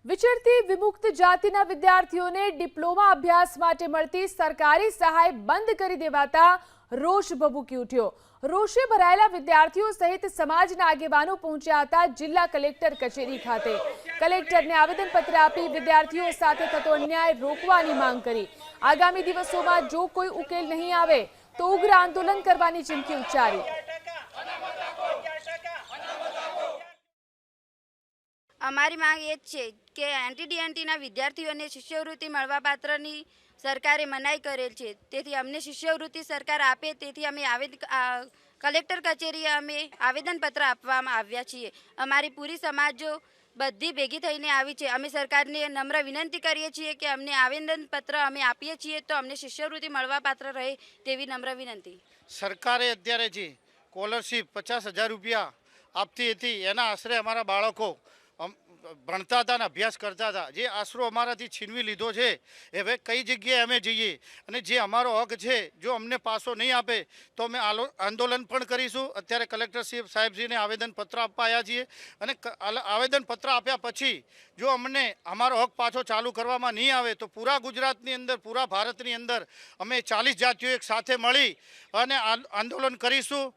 વિચરતી વિમુક્ત જાતિના વિદ્યાર્થીઓને ડિપ્લોમા અભ્યાસ માટે મળતી સરકારી સહાય બંધ કરી દેવાતા રોષ ભભૂકી ઉઠ્યો। રોષે ભરાયેલા વિદ્યાર્થીઓ સહિત સમાજના આગેવાનો પહોંચ્યા હતા જિલ્લા કલેક્ટર કચેરી ખાતે। કલેક્ટરને આવેદનપત્ર આપી વિદ્યાર્થીઓ સાથે થતો અન્યાય રોકવાની માંગ કરી। આગામી દિવસોમાં જો કોઈ ઉકેલ નહીં આવે તો ઉગ્ર આંદોલન કરવાની ચીમકી ઉચ્ચારી। અમારી માંગ એ જ છે કે એનટીડીએનટીના વિદ્યાર્થીઓને શિષ્યવૃત્તિ મળવાપાત્રની સરકારે મનાઈ કરેલ છે, તેથી અમને શિષ્યવૃત્તિ સરકાર આપે તેથી અમે કલેક્ટર કચેરીએ અમે આવેદનપત્ર આપવામાં આવ્યા છીએ। અમારી પૂરી સમાજો બધી ભેગી થઈને આવી છે। અમે સરકારને નમ્ર વિનંતી કરીએ છીએ કે અમને આવેદનપત્ર અમે આપીએ છીએ તો અમને શિષ્યવૃત્તિ મળવાપાત્ર રહે તેવી નમ્ર વિનંતી। સરકારે અત્યારે જે સ્કોલરશીપ 50,000 રૂપિયા આપતી હતી એના આશરે અમારા બાળકો ભણતા હતા અને અભ્યાસ કરતા હતા, જે આશરો અમારાથી છીનવી લીધો છે। હવે કઈ જગ્યાએ અમે જઈએ અને જે અમારો હક છે જો અમને પાસો નહીં આપે તો અમે આંદોલન પણ કરીશું। અત્યારે કલેક્ટર સાહેબશ્રીને આવેદનપત્ર આપવા આવ્યા છીએ અને આવેદનપત્ર આપ્યા પછી જો અમને અમારો હક પાછો ચાલુ કરવામાં નહીં આવે તો પૂરા ગુજરાતની અંદર, પૂરા ભારતની અંદર અમે 40 જાતિઓ એક સાથે મળી અને આંદોલન કરીશું